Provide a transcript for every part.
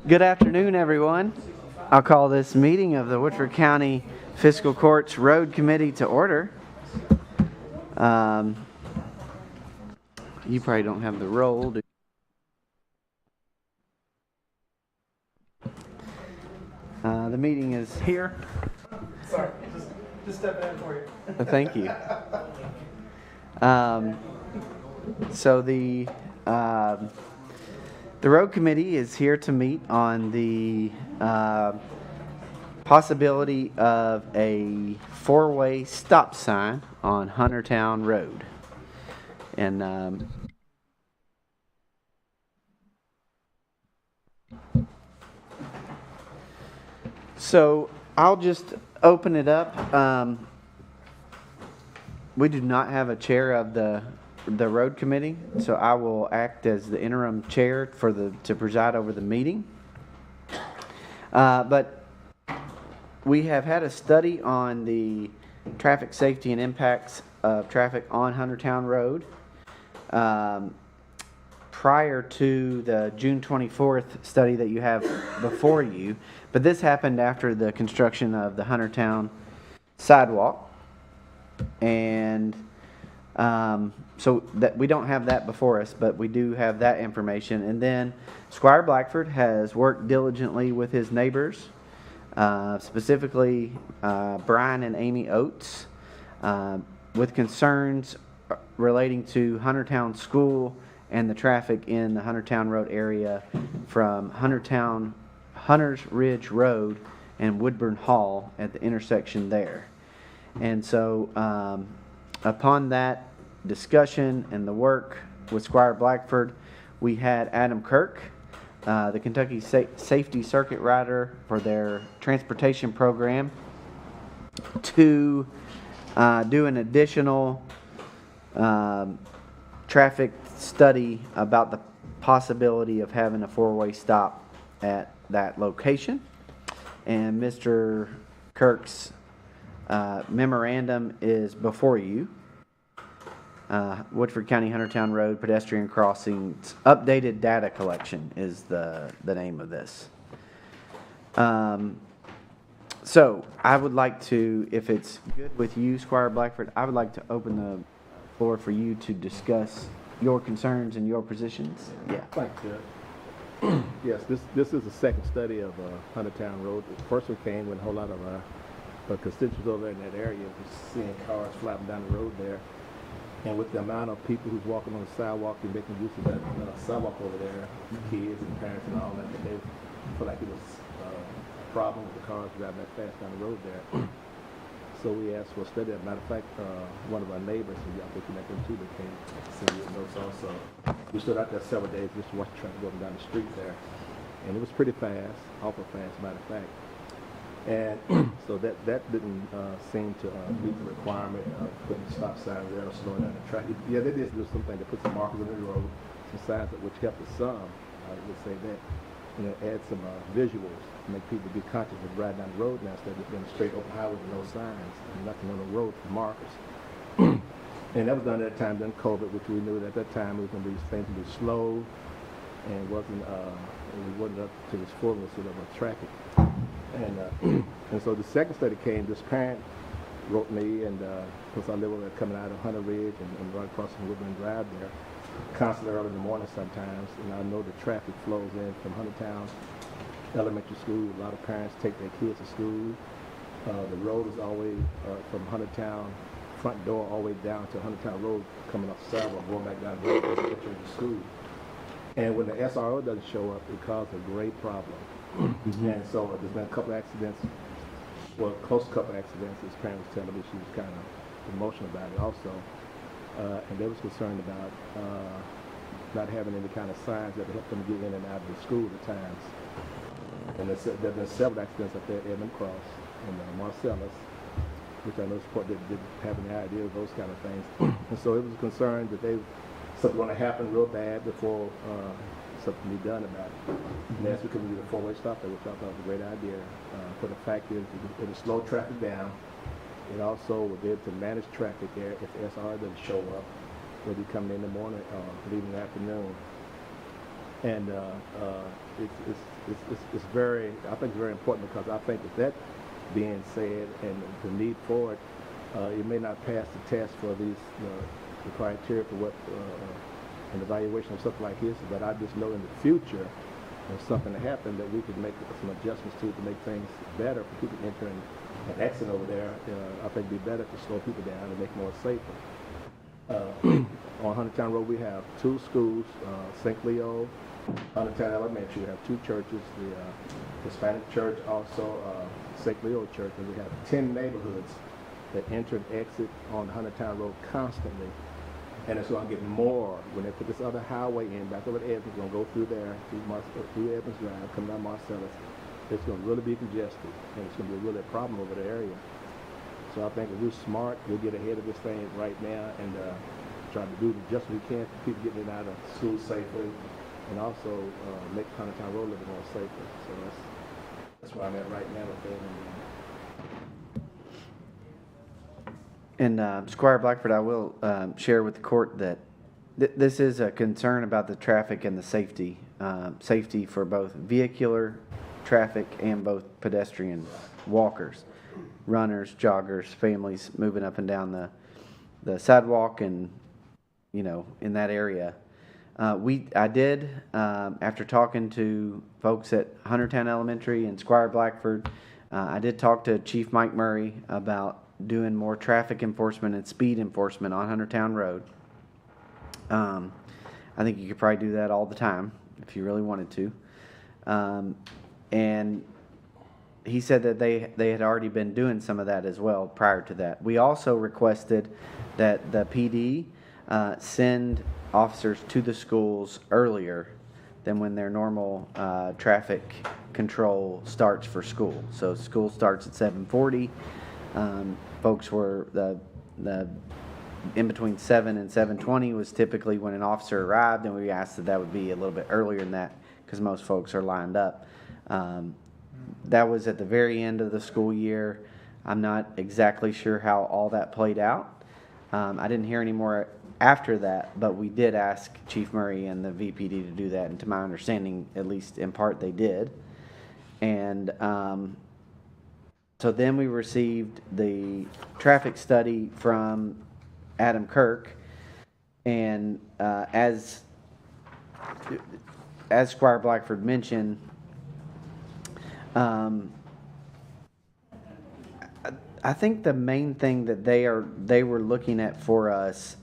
Good afternoon, everyone. I'll call this meeting of the Woodford County Fiscal Courts Road Committee to order. You probably don't have the roll. The meeting is here. Sorry, just stepping in for you. Thank you. So the road committee is here to meet on the possibility of a four-way stop sign on Huntertown Road. And so I'll just open it up. We do not have a chair of the road committee, so I will act as the interim chair to preside over the meeting. But we have had a study on the traffic safety and impacts of traffic on Huntertown Road prior to the June 24th study that you have before you. But this happened after the construction of the Huntertown sidewalk. And so that we don't have that before us, but we do have that information. And then Squire Blackford has worked diligently with his neighbors, specifically Brian and Amy Oates, with concerns relating to Huntertown School and the traffic in the Huntertown Road area from Hunters Ridge Road and Woodburn Hall at the intersection there. And so upon that discussion and the work with Squire Blackford, we had Adam Kirk, the Kentucky Safety Circuit Rider for their transportation program, to do an additional traffic study about the possibility of having a four-way stop at that location. And Mr. Kirk's memorandum is before you. Woodford County Huntertown Road Pedestrian Crossings Updated Data Collection is the name of this. So I would like to, if it's good with you, Squire Blackford, I would like to open the floor for you to discuss your concerns and your positions. Yeah. Thank you. Yes, this is the second study of Huntertown Road. The first one came when a whole lot of constituents over in that area was seeing cars flapping down the road there. And with the amount of people who's walking on the sidewalk and making use of that sidewalk over there, kids and parents and all that, they feel like it was a problem with the cars driving that fast down the road there. So we asked for a study. As a matter of fact, one of our neighbors, who y'all think you met them too, they came to send you notes also. We stood out there several days just to watch the traffic going down the street there. And it was pretty fast, awful fast, as a matter of fact. And so that didn't seem to meet the requirement of putting stop signs there or slowing down the traffic. Yeah, they did do something to put some markers in the road, some signs which helped us some, I would say that. And then add some visuals to make people be conscious of riding down the road now instead of being a straight open highway with no signs and nothing on the road for markers. And that was done at that time during COVID, which we knew that at that time it was going to be things to be slow and wasn't up to this fullness of traffic. And so the second study came, this parent wrote me, and because I live over there coming out of Hunter Ridge and right across from Woodland Drive there, constantly early in the morning sometimes, and I know the traffic flows in from Huntertown Elementary School. A lot of parents take their kids to school. The road is always from Huntertown front door all the way down to Huntertown Road, coming off the sidewalk, going back down the road to get to school. And when the SRO doesn't show up, it causes a great problem. And so there's been a couple accidents, well, close to a couple accidents. This parent was telling me, she was kind of emotional about it also. And they was concerned about not having any kind of signs that help them get in and out of the school at times. And there have been several accidents up there at Edmund Cross and Marcellus, which I know support didn't have any idea of those kind of things. And so it was a concern that something going to happen real bad before something be done about it. And that's because we did a four-way stop there, which I thought was a great idea. For the fact is, it'll slow traffic down. It also will be able to manage traffic there if the SR doesn't show up, whether you come in the morning or leave in the afternoon. And it's it's very, I think it's very important, because I think with that being said and the need for it, you may not pass the test for these, the criteria for what, an evaluation of something like this, but I just know in the future, if something to happen, that we could make some adjustments to make things better for people entering and exiting over there. I think it'd be better to slow people down and make it more safer. On Huntertown Road, we have 2 schools, St. Leo, Huntertown Elementary. We have 2 churches, the Hispanic church, also St. Leo church, and we have 10 neighborhoods that enter and exit on Huntertown Road constantly. And it's going to get more when they put this other highway in back over to Evans. It's going to go through there, through Evans Drive, come down Marcellus. It's going to really be congested, and it's going to be really a problem over the area. So I think if we're smart, we'll get ahead of this thing right now and try to do just what we can for people getting in and out of school safely, and also make Huntertown Road a little bit more safer. So that's where I'm at right now with that. And Squire Blackford, I will share with the court that this is a concern about the traffic and the safety, safety for both vehicular traffic and both pedestrian walkers, runners, joggers, families moving up and down the sidewalk and, you know, in that area. I did, after talking to folks at Huntertown Elementary and Squire Blackford, I did talk to Chief Mike Murray about doing more traffic enforcement and speed enforcement on Huntertown Road. I think you could probably do that all the time if you really wanted to. And he said that they had already been doing some of that as well prior to that. We also requested that the PD send officers to the schools earlier than when their normal traffic control starts for school. So school starts at 7:40. Folks were the in between 7 and 7:20 was typically when an officer arrived, and we asked that would be a little bit earlier than that because most folks are lined up. That was at the very end of the school year. I'm not exactly sure how all that played out. I didn't hear any more after that, but we did ask Chief Murray and the VPD to do that, and to my understanding, at least in part, they did. And so then we received the traffic study from Adam Kirk, and as Squire Blackford mentioned, I think the main thing that they were looking at for us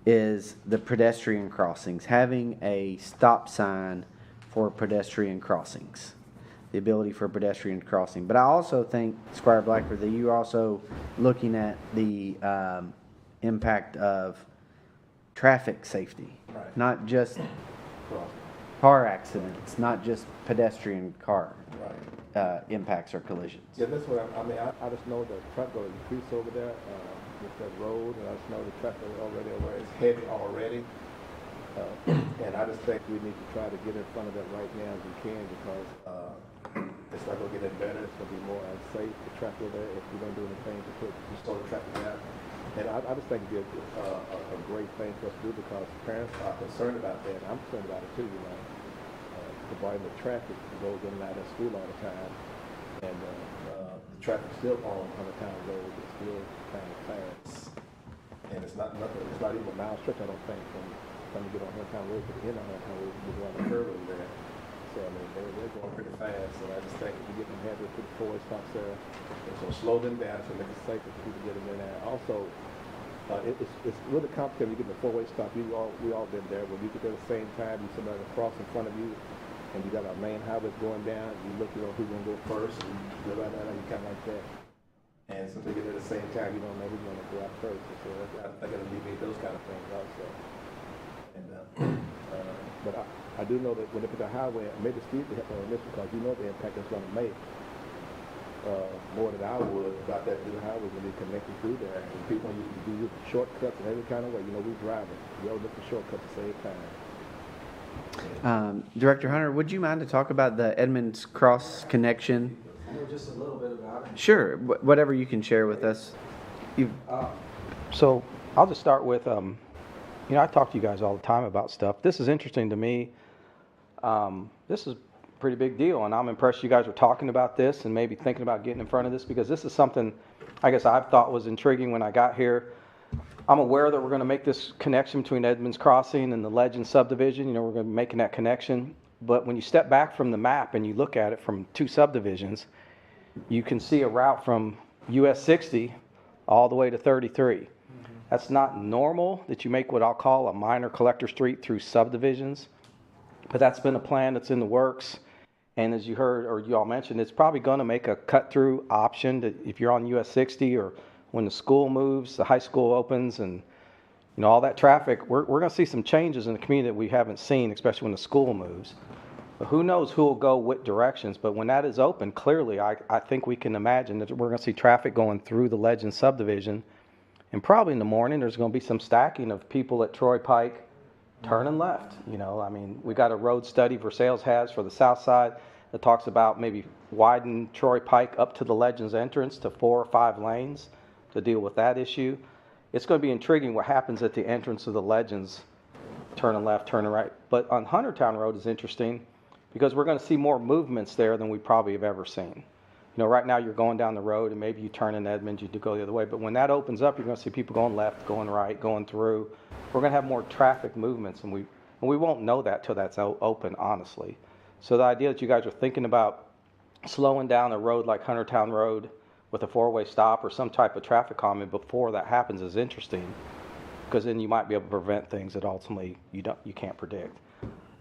is the pedestrian crossings, having a stop sign for pedestrian crossings, the ability for pedestrian crossing. But I also think, Squire Blackford, that you're also looking at the impact of traffic safety, Right. not just car accidents, not just pedestrian car impacts or collisions. Yeah, that's what I mean. I just know the traffic will increase over there with that road, and I just know the traffic already over there is heavy already. And I just think we need to try to get in front of that right now as we can, because it's not going to get any better. It's going to be more unsafe, the traffic over there, if we don't do anything to slow the traffic down. And I just think it'd be a great thing for us to do, because parents are concerned about that. I'm concerned about it too, you know. The volume of traffic goes in and out of school all the time, and the traffic still on Huntertown Road is still kind of fast, and it's not even a mile stretch, I don't think, from trying to get on Huntertown Road to the end of Huntertown Road, you go on the curve over there. So I mean, they're going pretty fast, and I just think if we get them ahead, we put the four-way stops there, it's going to slow them down to make it safer for people to get them in there. Also, it's really complicated when you get the four-way stop. We all been there. When you get there at the same time, you somebody across in front of you, and you got our main highway going down, you look, you know, who's going to go first, and you go right down, you kind of like that. And since they get there at the same time, you don't know who's going to go out first. So I think it'll alleviate those kind of things also. And but I do know that when they put the highway, maybe Steve will help on this, because you know the impact it's going to make more than I would about that new highway when they connected through there. And people use shortcuts in every kind of way. You know, we driving. We all look for shortcuts to save time. Director Hunter, would you mind to talk about the Edmonds Cross connection? Just a little bit about it. Sure, whatever you can share with us. So I'll just start with, I talk to you guys all the time about stuff. This is interesting to me. This is pretty big deal. And I'm impressed you guys are talking about this and maybe thinking about getting in front of this, because this is something I guess I've thought was intriguing when I got here. I'm aware that we're going to make this connection between Edmonds Crossing and the Legend subdivision. We're going to be making that connection. But when you step back from the map and you look at it from two subdivisions, you can see a route from US 60 all the way to 33. That's not normal that you make what I'll call a minor collector street through subdivisions, but that's been a plan that's in the works. And as you heard, or you all mentioned, it's probably going to make a cut-through option that if you're on US 60 or when the school moves, the high school opens, and all that traffic, we're going to see some changes in the community that we haven't seen, especially when the school moves. But who knows who will go what directions. But when that is open, clearly, I think we can imagine that we're going to see traffic going through the Legend subdivision. And probably in the morning, there's going to be some stacking of people at Troy Pike turning left. We got a road study Versailles has for the south side that talks about maybe widen Troy Pike up to the Legends entrance to 4 or 5 lanes to deal with that issue. It's going to be intriguing what happens at the entrance of the Legends, turning left, turning right. But on Huntertown Road is interesting because we're going to see more movements there than we probably have ever seen. Right now you're going down the road and maybe you turn in Edmonds, you do go the other way. But when that opens up, you're going to see people going left, going right, going through. We're going to have more traffic movements, and we won't know that till that's open, honestly. So the idea that you guys are thinking about slowing down a road like Huntertown Road with a 4-way stop or some type of traffic calming before that happens is interesting, because then you might be able to prevent things that ultimately you can't predict.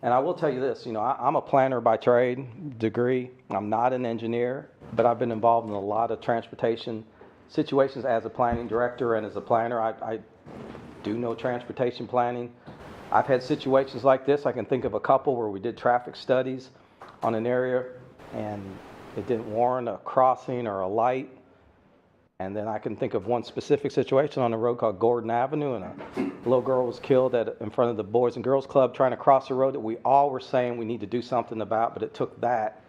And I will tell you this, I'm a planner by trade, degree. I'm not an engineer, but I've been involved in a lot of transportation situations as a planning director and as a planner. I do know transportation planning. I've had situations like this. I can think of a couple where we did traffic studies on an area and it didn't warrant a crossing or a light. And then I can think of one specific situation on a road called Gordon Avenue, and a little girl was killed in front of the Boys and Girls Club trying to cross a road that we all were saying we need to do something about, but it took that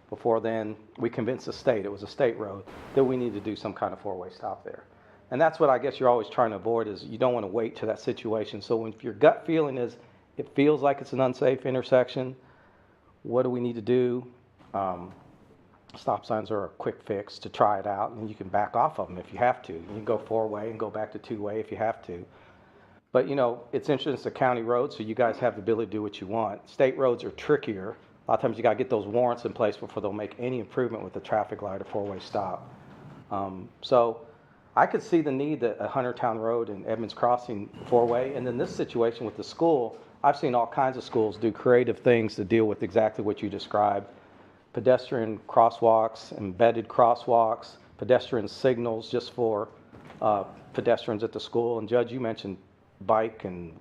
before then we convinced the state, it was a state road, that we need to do some kind of 4-way stop there. And that's what I guess you're always trying to avoid, is you don't want to wait to that situation. So if your gut feeling is it feels like it's an unsafe intersection, what do we need to do? Stop signs are a quick fix to try it out, and you can back off of them if you have to. You can go 4-way and go back to 2-way if you have to. But it's interesting, it's a county road, so you guys have the ability to do what you want. State roads are trickier. A lot of times you got to get those warrants in place before they'll make any improvement with the traffic light or 4-way stop. So I could see the need that a Huntertown Road and Edmonds Crossing 4-way, and then this situation with the school, I've seen all kinds of schools do creative things to deal with exactly what you described. Pedestrian crosswalks, embedded crosswalks, pedestrian signals just for pedestrians at the school. And Judge, you mentioned bike and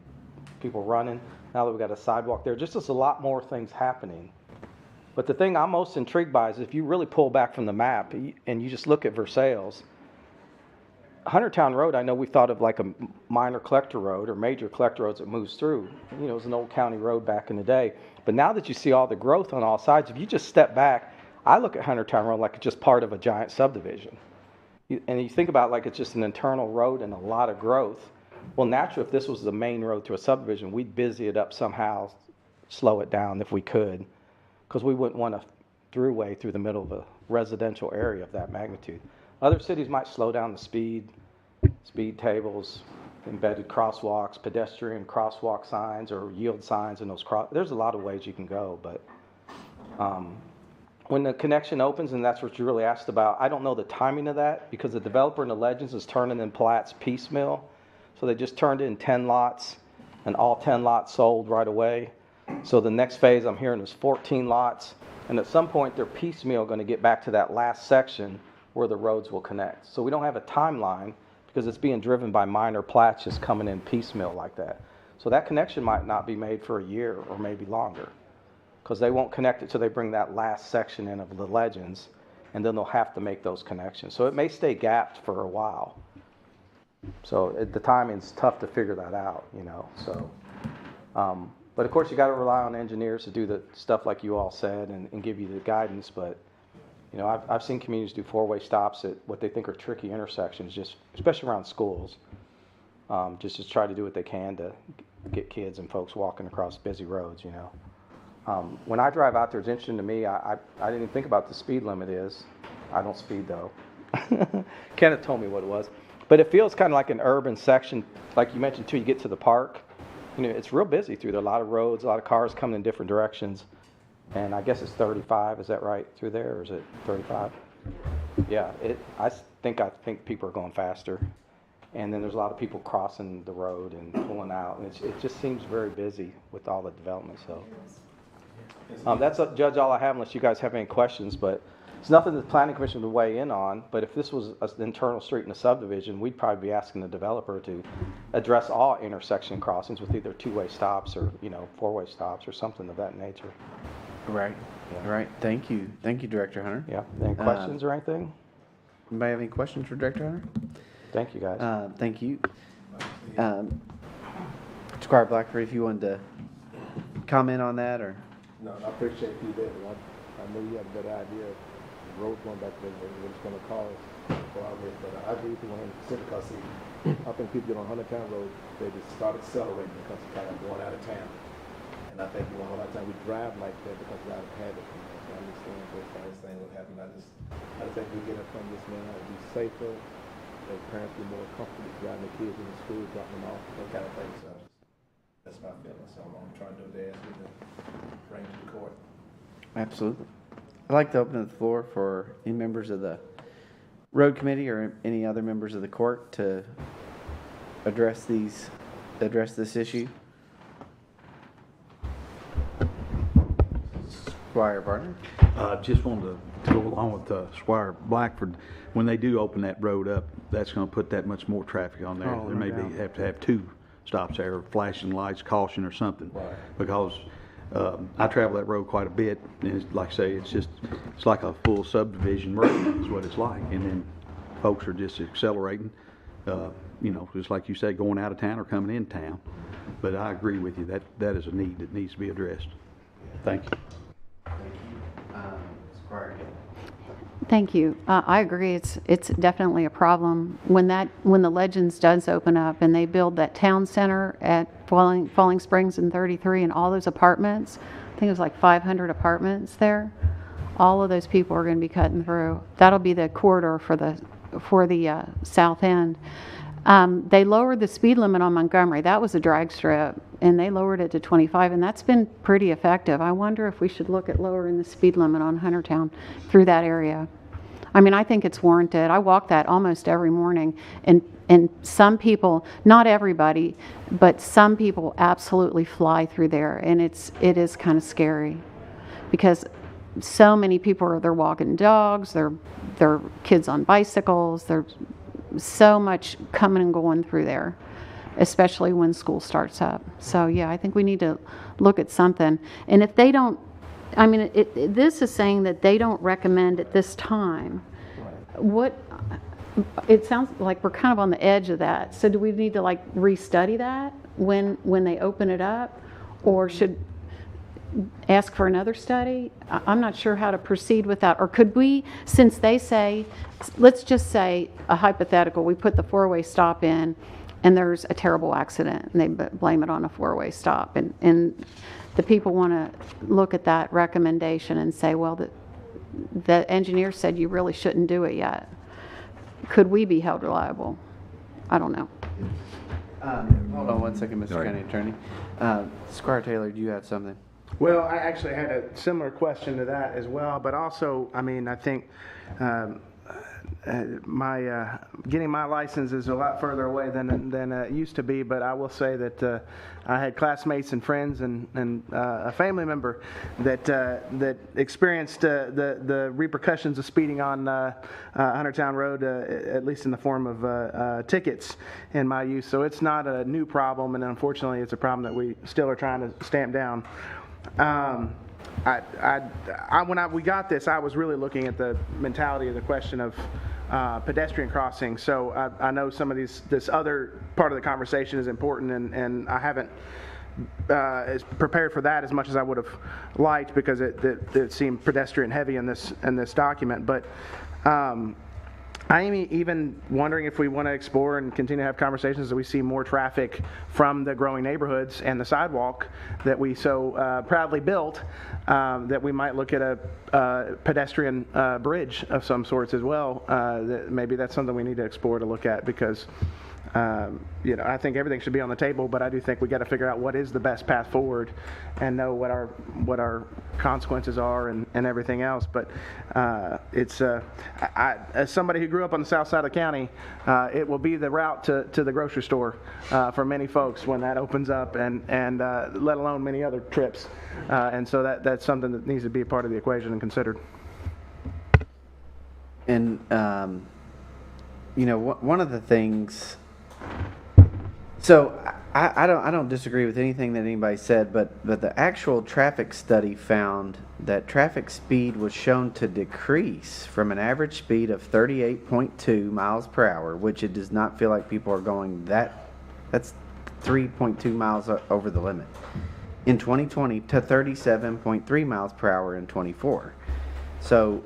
people running. Now that we've got a sidewalk there, just there's a lot more things happening. But the thing I'm most intrigued by is if you really pull back from the map and you just look at Versailles, Huntertown Road, I know we thought of like a minor collector road or major collector roads that moves through. It was an old county road back in the day. But now that you see all the growth on all sides, if you just step back, I look at Huntertown Road like it's just part of a giant subdivision. And you think about it like it's just an internal road and a lot of growth. Well, naturally, if this was the main road to a subdivision, we'd busy it up somehow, slow it down if we could, because we wouldn't want a throughway through the middle of a residential area of that magnitude. Other cities might slow down the speed tables, embedded crosswalks, pedestrian crosswalk signs, or yield signs in those there's a lot of ways you can go, but when the connection opens, and that's what you really asked about, I don't know the timing of that, because the developer in the Legends is turning in plats piecemeal, so they just turned in 10 lots, and all 10 lots sold right away. So the next phase I'm hearing is 14 lots, and at some point they're piecemeal going to get back to that last section where the roads will connect. So we don't have a timeline because it's being driven by minor plats just coming in piecemeal like that. So that connection might not be made for a year or maybe longer, because they won't connect it till they bring that last section in of the Legends, and then they'll have to make those connections. So it may stay gapped for a while. So at the timing, it's tough to figure that out, but of course you got to rely on engineers to do the stuff like you all said and give you the guidance. But I've seen communities do 4-way stops at what they think are tricky intersections, just especially around schools, just to try to do what they can to get kids and folks walking across busy roads. When I drive out there, it's interesting to me, I didn't even think about the speed limit is. I don't speed though. Kenneth told me what it was. But it feels kind of like an urban section, like you mentioned too, you get to the park. You know, it's real busy through there, a lot of roads, a lot of cars coming in different directions. And I guess it's 35, is that right, through there, or is it 35? Yeah, I think people are going faster. And then there's a lot of people crossing the road and pulling out, and it just seems very busy with all the development, so. That's, Judge, all I have, unless you guys have any questions, but it's nothing the planning commission would weigh in on, but if this was an internal street in a subdivision, we'd probably be asking the developer to address all intersection crossings with either two-way stops or, four-way stops or something of that nature. Right. Yeah. Right. Thank you, Director Hunter. Yeah, any questions or anything? Anybody have any questions for Director Hunter? Thank you, guys. Thank you. Squire Blackford, if you wanted to comment on that, or? No, I appreciate you there. I know you have a better idea of the road going back there, what it's going to cost for our rate, but I agree with you 100% because see, I think people get on Huntertown Road, they just start accelerating because it's kind of going out of town. And I think a lot of times we drive like that because we're out of habit. So I understand this kind of thing would happen. I just think we get it from this man, it'd be safer, that parents be more comfortable driving the kids in the school, dropping them off, that kind of thing. So that's my feeling. So I'm trying to do the ask me to bring to the court. Absolutely. I'd like to open the floor for any members of the road committee or any other members of the court to address this issue. Squire Barton. Just wanted to go along with Squire Blackford. When they do open that road up, that's going to put that much more traffic on there. Oh, There no may doubt. have to have two stops there, or flashing lights, caution or something. Right. Because I travel that road quite a bit, and it's, like I say, it's like a full subdivision road is what it's like. And then folks are just accelerating, just like you say, going out of town or coming in town. But I agree with you, that is a need that needs to be addressed. Thank you. Squire. Thank you. I agree. It's definitely a problem. When the Legends does open up and they build that town center at Falling Springs and 33 and all those apartments, I think it was like 500 apartments there. All of those people are going to be cutting through. That'll be the corridor for the south end. They lowered the speed limit on Montgomery. That was a drag strip, and they lowered it to 25, and that's been pretty effective. I wonder if we should look at lowering the speed limit on Huntertown through that area. I mean, I think it's warranted. I walk that almost every morning, and some people, not everybody, but some people absolutely fly through there, and it is kind of scary because so many people they're walking dogs, they're kids on bicycles, there's so much coming and going through there, especially when school starts up. So yeah, I think we need to look at something. And if they don't, I mean, this is saying that they don't recommend at this time. What, it sounds like we're kind of on the edge of that. So do we need to like restudy that when they open it up, or should ask for another study? I'm not sure how to proceed with that. Or could we, since they say, let's just say a hypothetical, we put the four-way stop in and there's a terrible accident and they blame it on a four-way stop, and the people want to look at that recommendation and say, well, the engineer said you really shouldn't do it yet. Could we be held liable? I don't know. Hold on one second, Mr. County Attorney. Squire Taylor, do you have something? Well, I actually had a similar question to that as well, but also, I mean, I think getting my license is a lot further away than it used to be, but I will say that I had classmates and friends and a family member that experienced the repercussions of speeding on Huntertown Road, at least in the form of tickets in my youth. So it's not a new problem, and unfortunately it's a problem that we still are trying to stamp down. When we got this, I was really looking at the mentality of the question of pedestrian crossing. So I know some of this other part of the conversation is important, and I haven't prepared for that as much as I would have liked, because it seemed pedestrian heavy in this document. But I am even wondering if we want to explore and continue to have conversations that we see more traffic from the growing neighborhoods and the sidewalk that we so proudly built, that we might look at a pedestrian bridge of some sorts as well. Maybe that's something we need to explore to look at, because I think everything should be on the table, but I do think we got to figure out what is the best path forward and know what our consequences are and everything else. But as somebody who grew up on the south side of the county, it will be the route to the grocery store for many folks when that opens up, and let alone many other trips. And so that's something that needs to be a part of the equation and considered. And one of the things. So I don't disagree with anything that anybody said, but the actual traffic study found that traffic speed was shown to decrease from an average speed of 38.2 miles per hour, which it does not feel like people are going that's 3.2 miles over the limit, in 2020 to 37.3 miles per hour in 24. So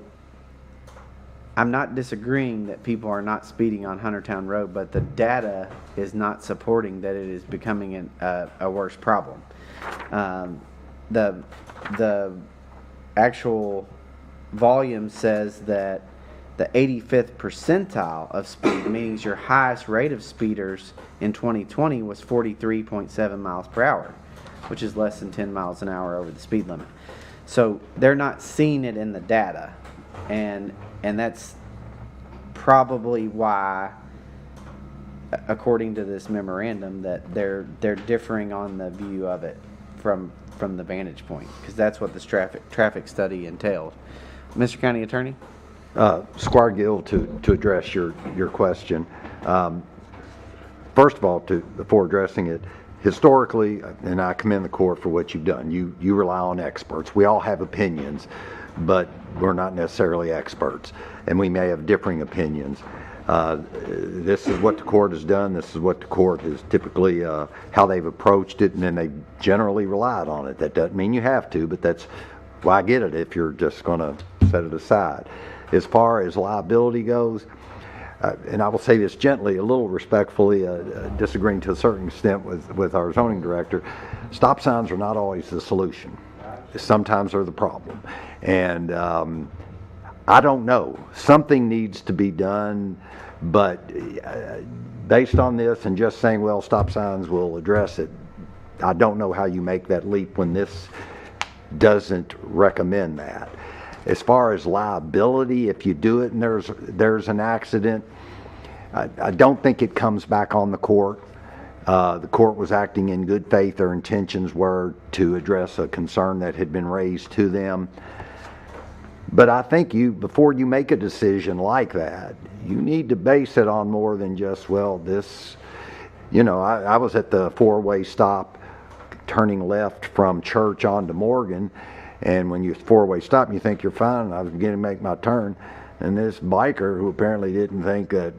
I'm not disagreeing that people are not speeding on Huntertown Road, but the data is not supporting that it is becoming a worse problem. The actual volume says that the 85th percentile of speed, meaning your highest rate of speeders in 2020, was 43.7 miles per hour, which is less than 10 miles an hour over the speed limit. So they're not seeing it in the data. And that's probably why, according to this memorandum, that they're differing on the view of it from the vantage point, because that's what this traffic study entailed. Mr. County Attorney? Squire Gill, to address your question. First of all, before addressing it, historically, and I commend the court for what you've done, you rely on experts. We all have opinions, but we're not necessarily experts, and we may have differing opinions. This is what the court has done. This is what the court is typically, how they've approached it, and then they generally relied on it. That doesn't mean you have to, but that's why I get it if you're just going to set it aside. As far as liability goes, and I will say this gently, a little respectfully, disagreeing to a certain extent with our zoning director, stop signs are not always the solution. Sometimes they're the problem. And I don't know. Something needs to be done, but based on this and just saying, well, stop signs will address it, I don't know how you make that leap when this doesn't recommend that. As far as liability, if you do it and there's an accident, I don't think it comes back on the court. The court was acting in good faith. Their intentions were to address a concern that had been raised to them. But I think before you make a decision like that, you need to base it on more than just, well, this, I was at the four-way stop turning left from Church onto Morgan, and when you four-way stop, you think you're fine, and I was beginning to make my turn, and this biker, who apparently didn't think that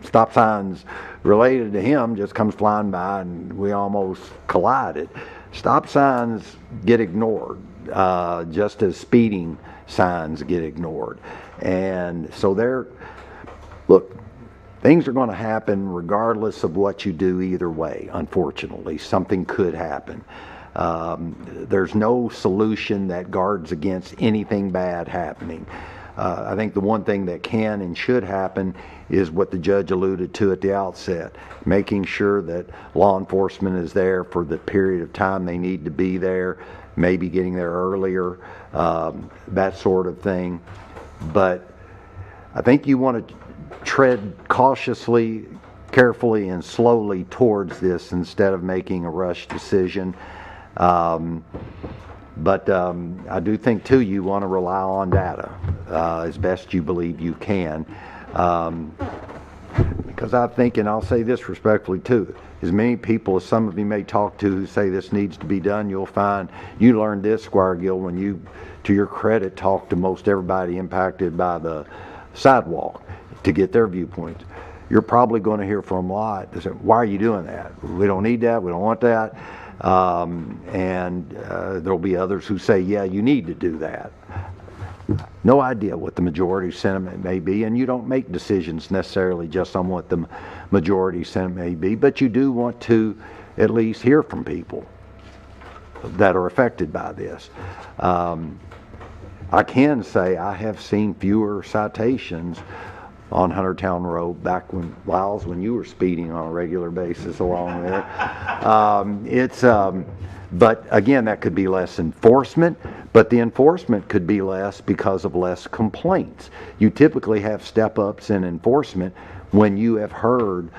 stop signs related to him, just comes flying by, and we almost collided. Stop signs get ignored, just as speeding signs get ignored. And so look, things are going to happen regardless of what you do either way. Unfortunately, something could happen. There's no solution that guards against anything bad happening. I think the one thing that can and should happen is what the judge alluded to at the outset, making sure that law enforcement is there for the period of time they need to be there, maybe getting there earlier, that sort of thing. But I think you want to tread cautiously, carefully, and slowly towards this instead of making a rush decision. But I do think, too, you want to rely on data as best you believe you can. Because I think, and I'll say this respectfully, too, as many people as some of you may talk to who say this needs to be done, you'll find you learned this, Squire Gill, when you, to your credit, talked to most everybody impacted by the sidewalk to get their viewpoints. You're probably going to hear from a lot that say, why are you doing that? We don't need that. We don't want that. And there'll be others who say, yeah, you need to do that. no idea what the majority sentiment may be, and you don't make decisions necessarily just on what the majority sentiment may be, but you do want to at least hear from people that are affected by this. I can say I have seen fewer citations on Huntertown Road back when, Lyles, when you were speeding on a regular basis along there. But again, that could be less enforcement, but the enforcement could be less because of less complaints. You typically have step-ups in enforcement when you have heard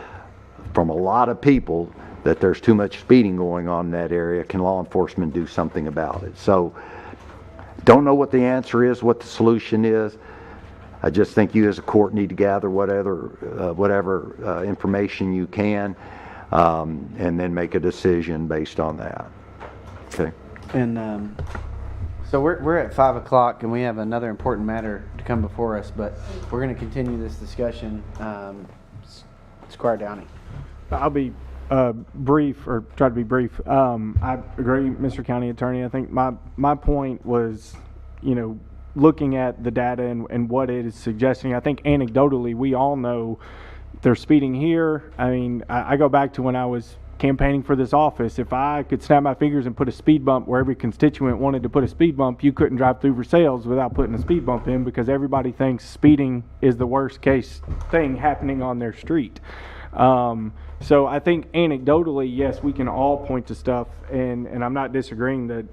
from a lot of people that there's too much speeding going on in that area. Can law enforcement do something about it? So, don't know what the answer is, what the solution is. I just think you as a court need to gather whatever information you can, and then make a decision based on that. Okay. And so we're at 5 o'clock, and we have another important matter to come before us, but we're going to continue this discussion. Squire Downey. I'll be brief, or try to be brief. I agree, Mr. County Attorney. I think my point was, looking at the data and what it is suggesting. I think anecdotally, we all know they're speeding here. I mean, I go back to when I was campaigning for this office. If I could snap my fingers and put a speed bump where every constituent wanted to put a speed bump, you couldn't drive through Versailles without putting a speed bump in, because everybody thinks speeding is the worst case thing happening on their street. So I think anecdotally, yes, we can all point to stuff, and I'm not disagreeing that,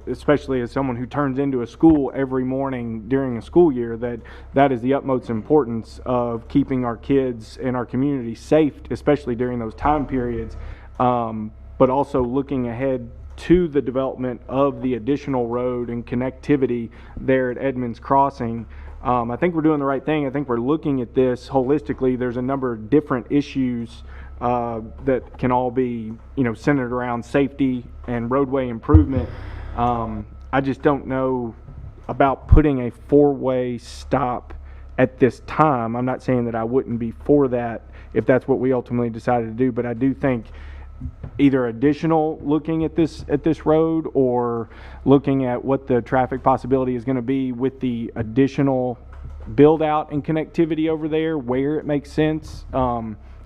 especially as someone who turns into a school every morning during a school year, that is the utmost importance of keeping our kids and our community safe, especially during those time periods. But also looking ahead to the development of the additional road and connectivity there at Edmonds Crossing. I think we're doing the right thing. I think we're looking at this holistically. There's a number of different issues that can all be, centered around safety and roadway improvement. I just don't know about putting a four-way stop at this time. I'm not saying that I wouldn't be for that if that's what we ultimately decided to do, but I do think either additional looking at this road, or looking at what the traffic possibility is going to be with the additional build out and connectivity over there where it makes sense.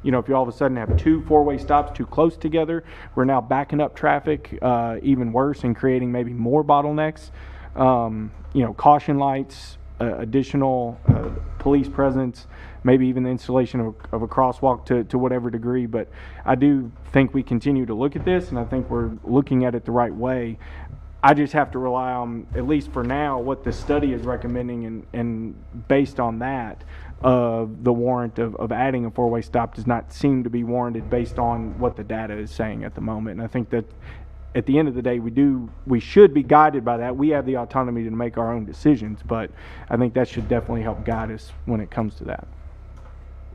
If you all of a sudden have two four-way stops too close together, we're now backing up traffic even worse and creating maybe more bottlenecks. Caution lights, additional police presence, maybe even the installation of a crosswalk to whatever degree. But I do think we continue to look at this, and I think we're looking at it the right way. I just have to rely on, at least for now, what the study is recommending, and based on that, the warrant of adding a four-way stop does not seem to be warranted based on what the data is saying at the moment. And I think that at the end of the day, we should be guided by that. We have the autonomy to make our own decisions, but I think that should definitely help guide us when it comes to that.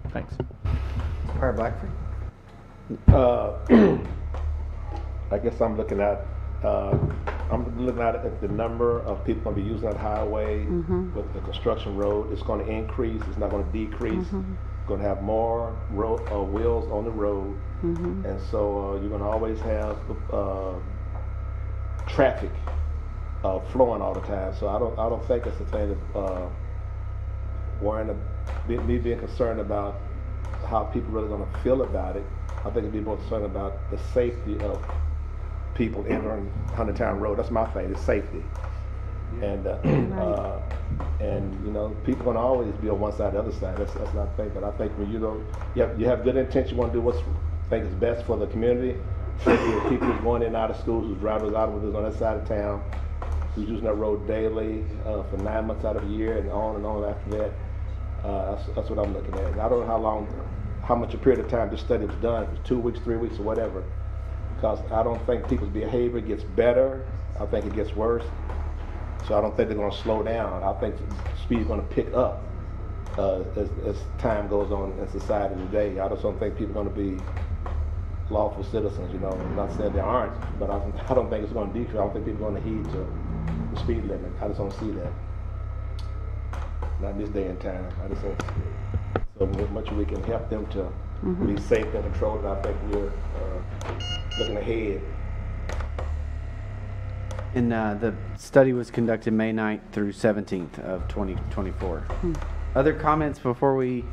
Thanks. Squire Blackford. I guess I'm looking at the number of people going to be using that highway with the construction road. It's going to increase. It's not going to decrease. Going to have more wheels on the road, and so you're going to always have traffic flowing all the time. So I don't think it's a thing of me being concerned about how people really going to feel about it. I think it'd be more concerned about the safety of people entering Huntertown Road. That's my thing, is safety. And people gonna always be on one side or the other side. That's not the thing. But I think when you have good intention, you want to do what's think is best for the community. Safety of people who's going in and out of schools, who's driving those automobiles on that side of town, who's using that road daily for 9 months out of the year and on after that. That's what I'm looking at. And I don't know how much a period of time this study was done. If it's 2 weeks, 3 weeks, or whatever. Because I don't think people's behavior gets better. I think it gets worse. So I don't think they're going to slow down. I think speed is going to pick up as time goes on in society today. I just don't think people are going to be lawful citizens. I'm not saying they aren't, but I don't think it's going to decrease. I don't think people are going to heed to the speed limit. I just don't see that. Not in this day and time. I just don't see it. So as much as we can help them to be safe and controlled, I think we're looking ahead. And the study was conducted May 9th through 17th of 2024. Other comments before we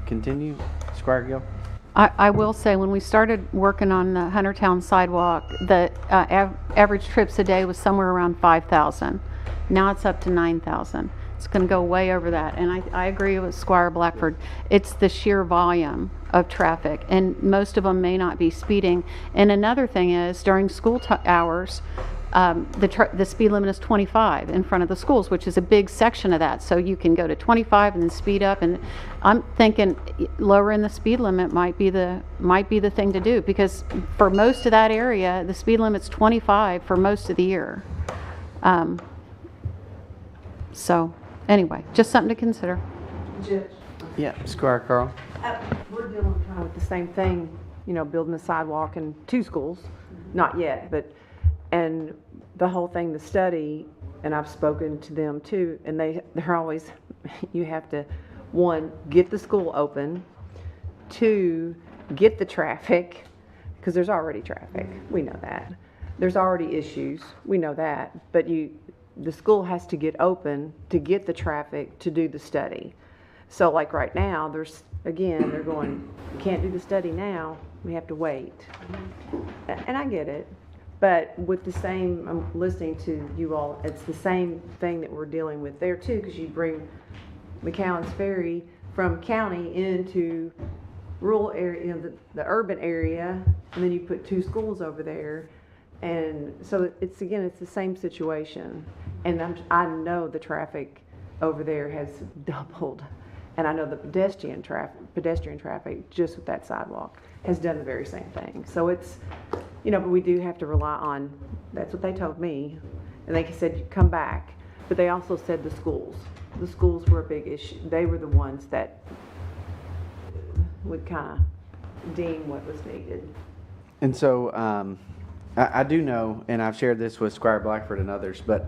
continue? Squire Gill? I will say, when we started working on the Huntertown sidewalk, the average trips a day was somewhere around 5,000. Now it's up to 9,000. It's going to go way over that. And I agree with Squire Blackford. It's the sheer volume of traffic, and most of them may not be speeding. And another thing is, during school hours, the speed limit is 25 in front of the schools, which is a big section of that. So you can go to 25 and then speed up. And I'm thinking lowering the speed limit might be the thing to do, because for most of that area, the speed limit's 25 for most of the year. So anyway, just something to consider. Judge, Yeah, Squire Carl? we're dealing kind of with the same thing, building the sidewalk in 2 schools, not yet, and the whole thing, the study, and I've spoken to them too, and they're always, you have to, 1, get the school open, 2, get the traffic, because there's already traffic, we know that. There's already issues, we know that, but the school has to get open to get the traffic to do the study. So like right now, they're going, we can't do the study now, we have to wait. And I get it, but with the same, I'm listening to you all, it's the same thing that we're dealing with there too, because you bring McCowan's Ferry from county into rural area, the urban area, and then you put 2 schools over there. And so it's the same situation. And I know the traffic over there has doubled. And I know the pedestrian traffic just with that sidewalk has done the very same thing. So it's, but we do have to rely on, that's what they told me. And they said, come back. But they also said the schools. The schools were a big issue. They were the ones that would kind of deem what was needed. And so I do know, and I've shared this with Squire Blackford and others, but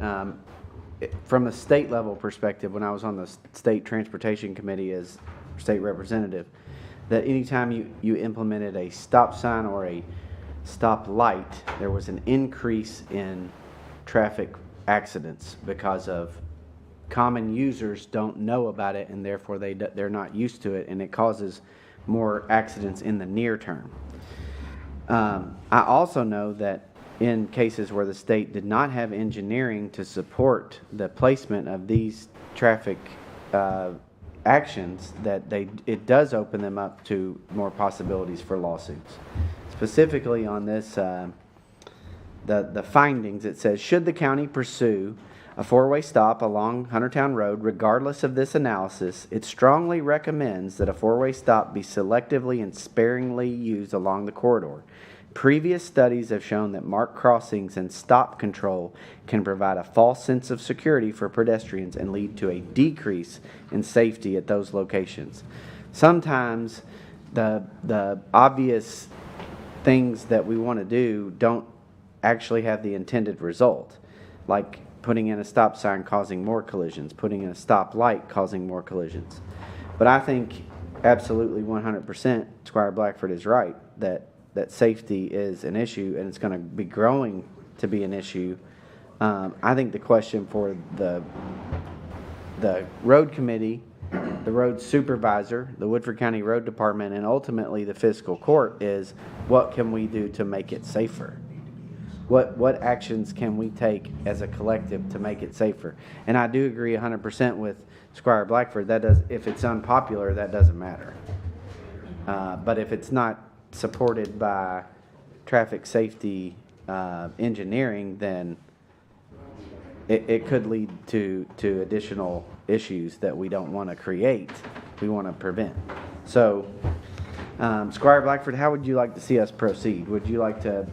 from a state level perspective, when I was on the State Transportation Committee as state representative, that anytime you implemented a stop sign or a stop light, there was an increase in traffic accidents because of common users don't know about it, and therefore they're not used to it, and it causes more accidents in the near term. I also know that in cases where the state did not have engineering to support the placement of these traffic actions, that it does open them up to more possibilities for lawsuits. Specifically on this, the findings, it says, should the county pursue a 4-way stop along Huntertown Road, regardless of this analysis, it strongly recommends that a 4-way stop be selectively and sparingly used along the corridor. Previous studies have shown that marked crossings and stop control can provide a false sense of security for pedestrians and lead to a decrease in safety at those locations. Sometimes the obvious things that we want to do don't actually have the intended result, like putting in a stop sign causing more collisions, putting in a stop light causing more collisions. But I think absolutely 100% Squire Blackford is right that safety is an issue, and it's going to be growing to be an issue. I think the question for the road committee, the road supervisor, the Woodford County Road Department, and ultimately the fiscal court is, what can we do to make it safer? What actions can we take as a collective to make it safer? And I do agree 100% with Squire Blackford. If it's unpopular, that doesn't matter. But if it's not supported by traffic safety engineering, then it could lead to additional issues that we don't want to create, we want to prevent. So, Squire Blackford, how would you like to see us proceed? Would you like to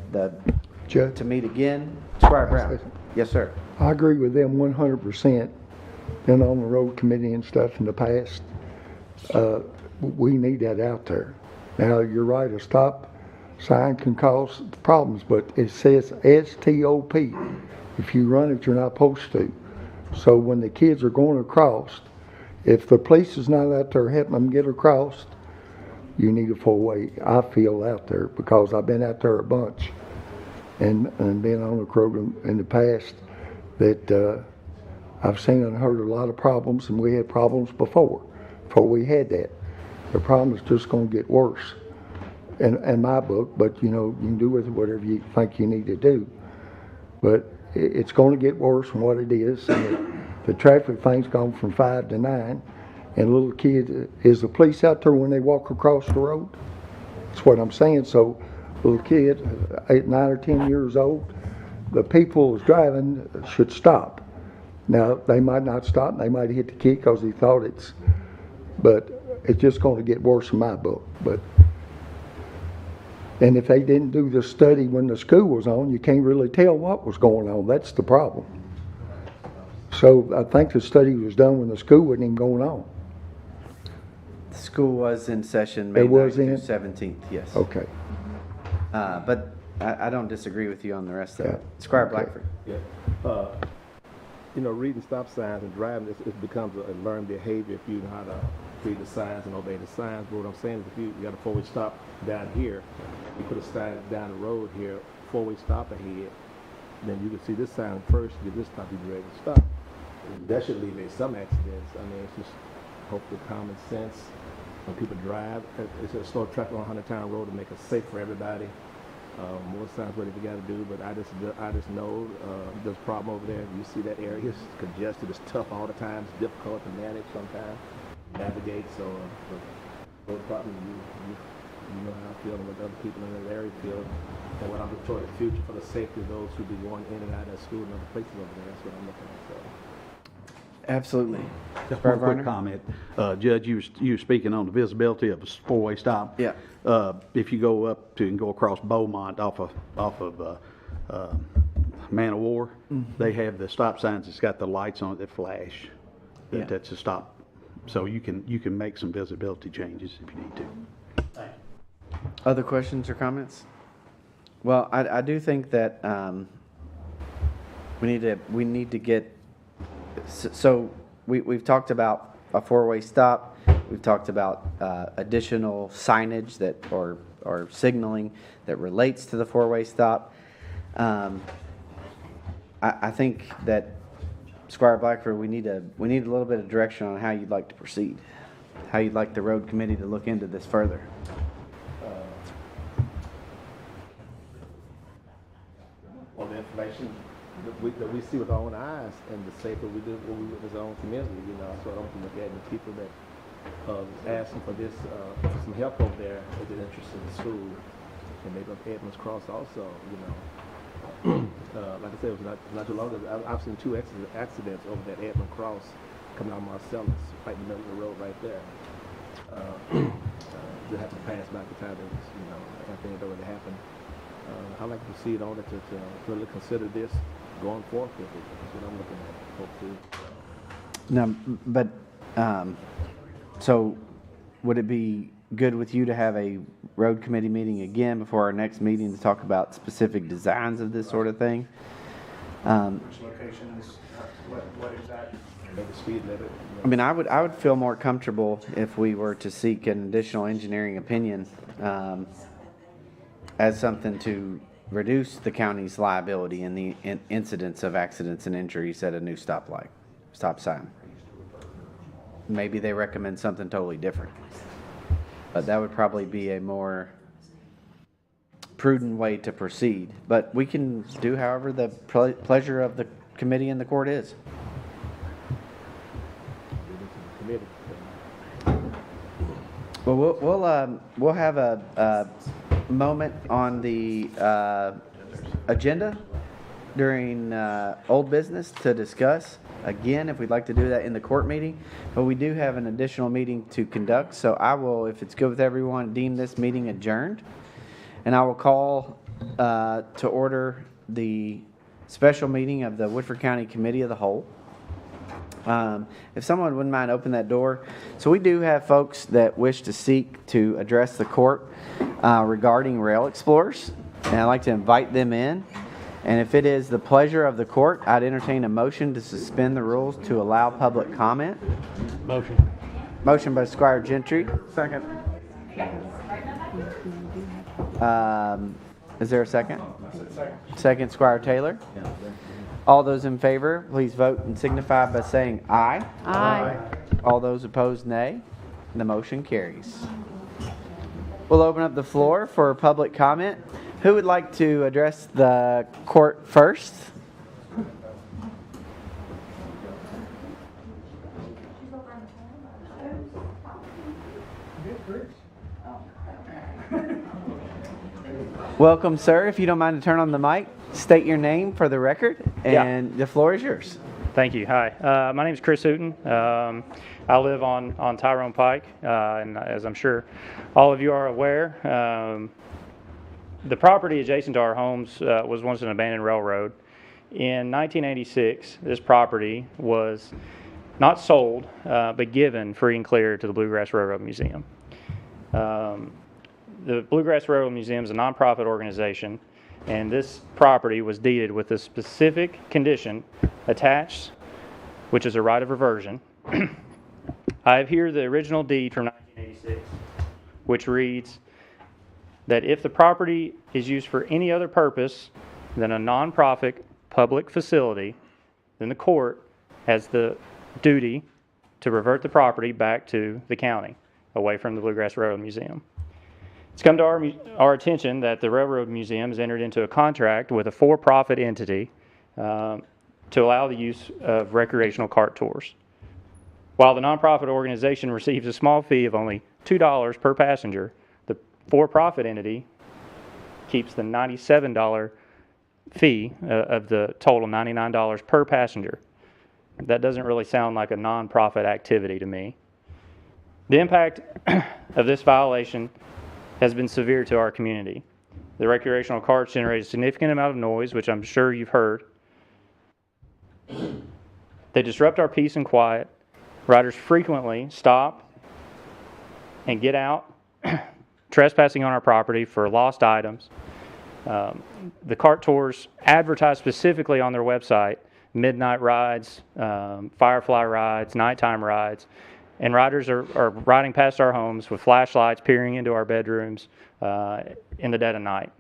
meet again? Squire Brown? Yes, sir. I agree with them 100%. Been on the road committee and stuff in the past. We need that out there. Now, you're right, a stop sign can cause problems, but it says STOP. If you run it, you're not supposed to. So when the kids are going across, if the police is not out there helping them get across, you need a 4-way, I feel, out there, because I've been out there a bunch and been on the road in the past. that I've seen and heard a lot of problems, and we had problems before we had that. The problem is just going to get worse in my book, but you know, you can do with it whatever you think you need to do. But it's going to get worse from what it is. And the traffic thing's gone from 5 to 9, and little kids, is the police out there when they walk across the road? That's what I'm saying. So little kids, 8, 9 or 10 years old, the people who's driving should stop. Now, they might not stop, they might hit the kid because he thought but it's just going to get worse in my book. And if they didn't do the study when the school was on, you can't really tell what was going on. That's the problem. So I think the study was done when the school wasn't even going on. The school was in session May It was 9th through in? 17th, yes. Okay. But I don't disagree with you on the rest of it. Squire Okay. Blackford. Yeah. You know, reading stop signs and driving, it becomes a learned behavior if you know how to read the signs and obey the signs. But what I'm saying is if you got a four-way stop down here, you put a sign down the road here, four-way stop ahead, then you can see this sign first, you get this stop, you're ready to stop. That should alleviate some accidents. I mean, it's just hopefully common sense. When people drive, it's a slow traffic on 100-town road to make it safe for everybody. More signs what you got to do, but I just know there's a problem over there. You see that area is congested, it's tough all the time, it's difficult to manage sometimes, navigate. So the problem you know how I feel and what other people in that area feel, and what I'm looking toward the future for the safety of those who be going in and out of school and other places over there. That's what I'm looking at. So. Absolutely. Just Squire one quick Varner? comment. Judge, you were speaking on the visibility of a four-way stop. Yeah. If you go up to and go across Beaumont off of Man of War, they have the stop signs that's got the lights on it that flash. Yeah. That's a stop. So you can make some visibility changes if you need to. Other questions or comments? Well, I do think that we need to get, so we've talked about a four-way stop. We've talked about additional signage that or signaling that relates to the four-way stop. I think that Squire Blackford, we need a little bit of direction on how you'd like to proceed, how you'd like the road committee to look into this further. On the information that we see with our own eyes, and the safer we do what we with our own community, you know. So I don't look at the people that asking for this for some help over there is an interest in the school, and maybe up Edmonds Cross also, you know. Like I said, it was not too long ago. I've seen 2 accidents over that Edmund Cross coming out of Marcellus, right in the middle of the road right there. They have to pass by the time it was, you know, everything had already happened. I'd like to proceed on it to really consider this going forward with it. That's what I'm looking at, hopefully. Now, but so would it be good with you to have a road committee meeting again before our next meeting to talk about specific designs of this sort of thing? Which locations, what exactly? Maybe speed limit. I mean, I would feel more comfortable if we were to seek an additional engineering opinion as something to reduce the county's liability in the incidents of accidents and injuries at a new stop sign. Maybe they recommend something totally different, but that would probably be a more prudent way to proceed. But we can do however the pleasure of the committee and the court is. Well, we'll have a moment on the agenda during old business to discuss again if we'd like to do that in the court meeting, but we do have an additional meeting to conduct, so I will, if it's good with everyone, deem this meeting adjourned, and I will call to order the special meeting of the Woodford County Committee of the Whole. If someone wouldn't mind open that door. So we do have folks that wish to seek to address the court regarding rail explorers, and I'd like to invite them in. And if it is the pleasure of the court, I'd entertain a motion to suspend the rules to allow public comment. Motion. Motion by Squire Gentry. Second. Is there a second? Second, Squire Taylor. All those in favor, please vote and signify by saying aye. Aye. All those opposed, nay. The motion carries. We'll open up the floor for public comment. Who would like to address the court first? Welcome, sir. If you don't mind to turn on the mic, state your name for the record, and the floor is yours. Thank you. Hi. My name is Chris Hooten. I live on Tyrone Pike, and as I'm sure all of you are aware, the property adjacent to our homes was once an abandoned railroad. In 1986, this property was not sold, but given free and clear to the Bluegrass Railroad Museum. The Bluegrass Railroad Museum is a nonprofit organization, and this property was deeded with a specific condition attached, which is a right of reversion. I have here the original deed from 1986, which reads that if the property is used for any other purpose than a nonprofit public facility, then the court has the duty to revert the property back to the county, away from the Bluegrass Railroad Museum. It's come to our attention that the Railroad Museum has entered into a contract with a for-profit entity to allow the use of recreational cart tours. While the nonprofit organization receives a small fee of only $2 per passenger, the for-profit entity keeps the $97 fee of the total $99 per passenger. That doesn't really sound like a nonprofit activity to me. The impact of this violation has been severe to our community. The recreational carts generate a significant amount of noise, which I'm sure you've heard. They disrupt our peace and quiet. Riders frequently stop and get out, trespassing on our property for lost items. The cart tours advertise specifically on their website midnight rides, firefly rides, nighttime rides, and riders are riding past our homes with flashlights, peering into our bedrooms in the dead of night.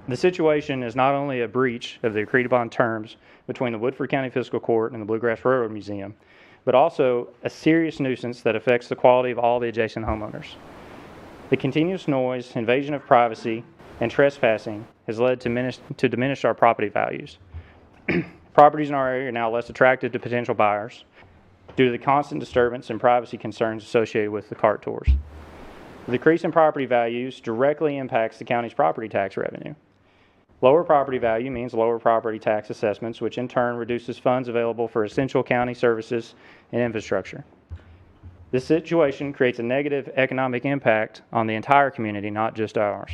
The situation is not only a breach of the agreed upon terms between the Woodford County Fiscal Court and the Bluegrass Railroad Museum, but also a serious nuisance that affects the quality of all the adjacent homeowners. The continuous noise, invasion of privacy, and trespassing has led to diminish our property values. Properties in our area are now less attractive to potential buyers due to the constant disturbance and privacy concerns associated with the cart tours. The decrease in property values directly impacts the county's property tax revenue. Lower property value means lower property tax assessments, which in turn reduces funds available for essential county services and infrastructure. This situation creates a negative economic impact on the entire community, not just ours.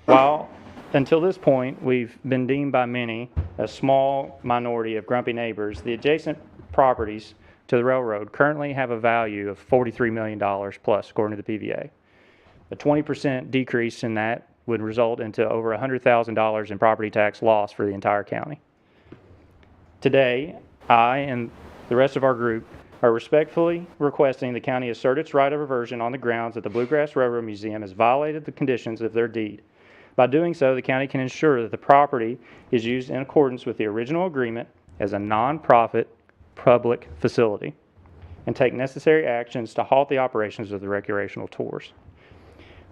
While until this point we've been deemed by many a small minority of grumpy neighbors, the adjacent properties to the railroad currently have a value of $43 million plus, according to the PVA. A 20% decrease in that would result into over $100,000 in property tax loss for the entire county. Today, I and the rest of our group are respectfully requesting the county assert its right of reversion on the grounds that the Bluegrass Railroad Museum has violated the conditions of their deed. By doing so, the county can ensure that the property is used in accordance with the original agreement as a nonprofit public facility and take necessary actions to halt the operations of the recreational tours.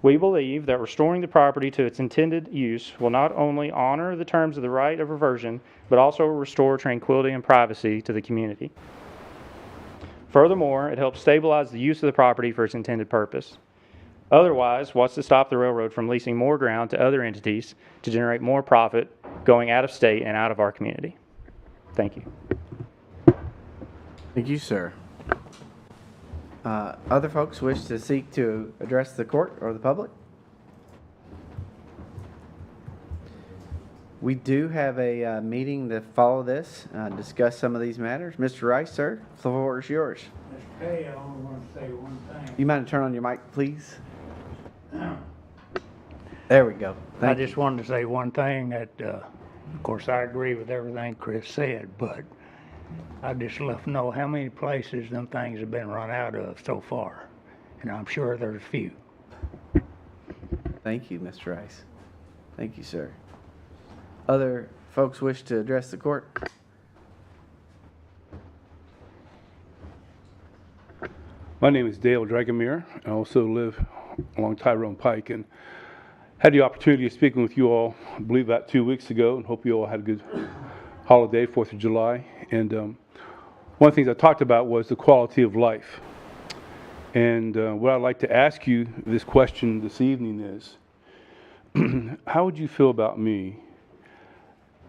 We believe that restoring the property to its intended use will not only honor the terms of the right of reversion, but also restore tranquility and privacy to the community. Furthermore, it helps stabilize the use of the property for its intended purpose. Otherwise, what's to stop the railroad from leasing more ground to other entities to generate more profit going out of state and out of our community? Thank you. Thank you, sir. Other folks wish to seek to address the court or the public? We do have a meeting to follow this, discuss some of these matters. Mr. Rice, sir, the floor is yours. Mr. Kay, I only want to say one thing. You mind to turn on your mic, please? There we go. I Thank you. just wanted to say one thing that, of course, I agree with everything Chris said, but I just love to know how many places them things have been run out of so far, and I'm sure there's a few. Thank you, Mr. Rice. Thank you, sir. Other folks wish to address the court? My name is Dale Dragomir. I also live along Tyrone Pike and had the opportunity of speaking with you all, I believe, about 2 weeks ago, and hope you all had a good holiday, 4th of July. And one of the things I talked about was the quality of life. And what I'd like to ask you this question this evening is, how would you feel about me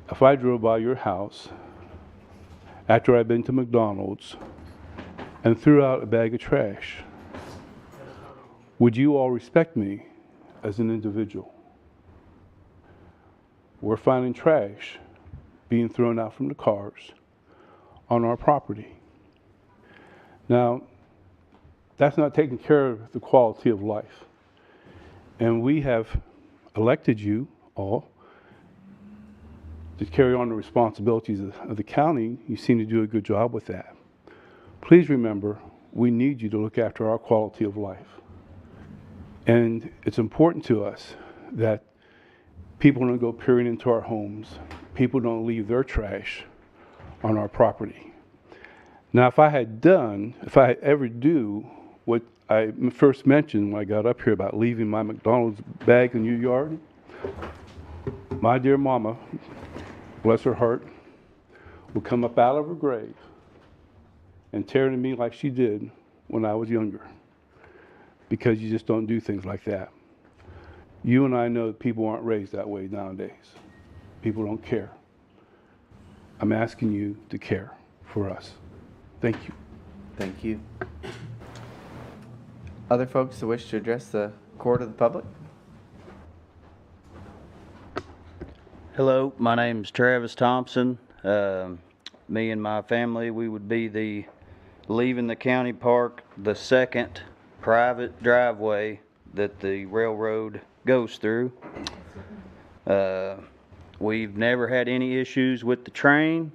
if I drove by your house after I'd been to McDonald's and threw out a bag of trash? Would you all respect me as an individual? We're finding trash being thrown out from the cars on our property. Now, that's not taking care of the quality of life. And we have elected you all to carry on the responsibilities of the county. You seem to do a good job with that. Please remember, we need you to look after our quality of life. And it's important to us that people don't go peering into our homes. People don't leave their trash on our property. Now, if I ever do what I first mentioned when I got up here about leaving my McDonald's bag in your yard, my dear mama, bless her heart, will come up out of her grave and tear into me like she did when I was younger, because you just don't do things like that. You and I know that people aren't raised that way nowadays. People don't care. I'm asking you to care for us. Thank you. Thank you. Other folks that wish to address the court of the public? Hello, my name's Travis Thompson. Me and my family, we would be leaving the county park, the second private driveway that the railroad goes through. We've never had any issues with the train.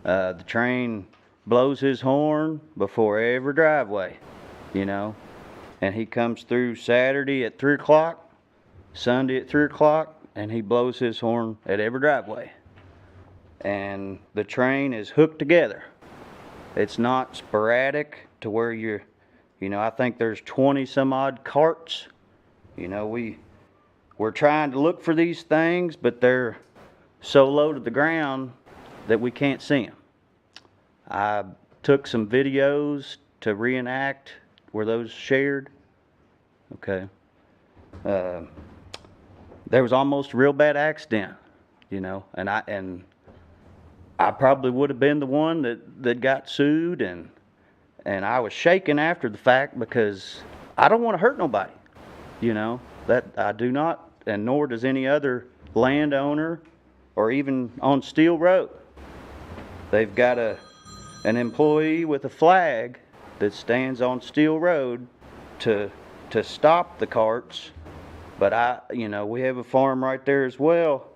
The train blows his horn before every driveway, and he comes through Saturday at 3 o'clock, Sunday at 3 o'clock, and he blows his horn at every driveway. And the train is hooked together. It's not sporadic to where I think there's 20 some odd carts. We're trying to look for these things, but they're so low to the ground that we can't see them. I took some videos to reenact. Were those shared? Okay. There was almost a real bad accident, and I probably would have been the one that got sued, and I was shaking after the fact because I don't want to hurt nobody, that I do not, and nor does any other landowner or even on Steel Road. They've got an employee with a flag that stands on Steel Road to stop the carts, but we have a farm right there as well,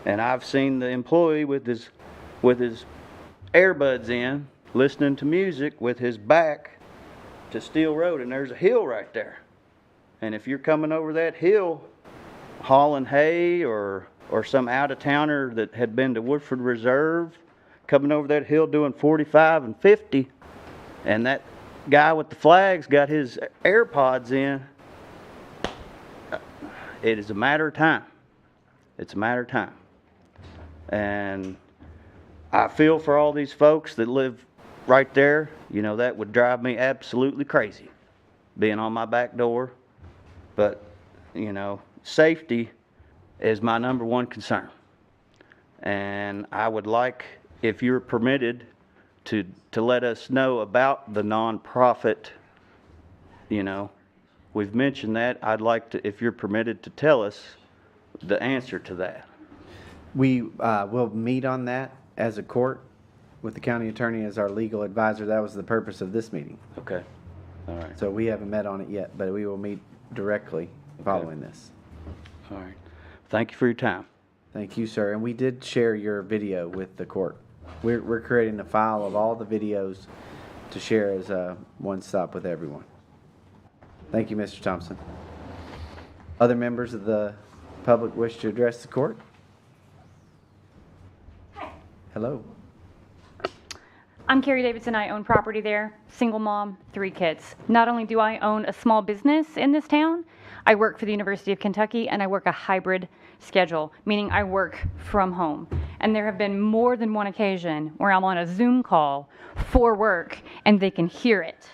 and I've seen the employee with his earbuds in, listening to music with his back to Steel Road, and there's a hill right there. And if you're coming over that hill hauling hay or some out-of-towner that had been to Woodford Reserve, coming over that hill doing 45 and 50, and that guy with the flag's got his AirPods in, it is a matter of time. It's a matter of time. And I feel for all these folks that live right there. That would drive me absolutely crazy, being on my back door. But, safety is my number one concern. And I would like, if you're permitted, to let us know about the nonprofit. We've mentioned that. I'd like to, if you're permitted, to tell us the answer to that. We will meet on that as a court with the county attorney as our legal advisor. That was the purpose of this meeting. Okay. All right. So we haven't met on it yet, but we will meet directly following this. All right. Thank you for your time. Thank you, sir. And we did share your video with the court. We're creating a file of all the videos to share as a one-stop with everyone. Thank you, Mr. Thompson. Other members of the Public wish to address the court? Hello. I'm Carrie Davidson. I own property there, single mom, 3 kids. Not only do I own a small business in this town, I work for the University of Kentucky and I work a hybrid schedule, meaning I work from home. And there have been more than one occasion where I'm on a Zoom call for work and they can hear it.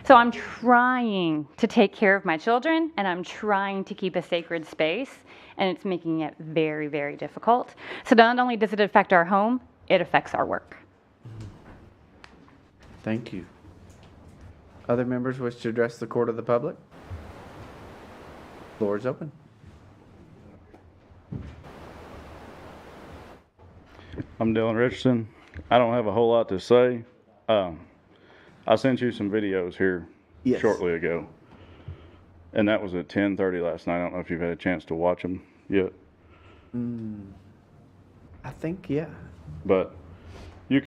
So I'm trying to take care of my children and I'm trying to keep a sacred space, and it's making it very, very difficult. So not only does it affect our home, it affects our work. Thank you. Other members wish to address the court of the public? Floor is open. I'm Dylan Richardson. I don't have a whole lot to say. I sent you some videos here shortly ago, and that was at 10:30 last night. I don't know if you've had a chance to watch them yet. I think, yeah. But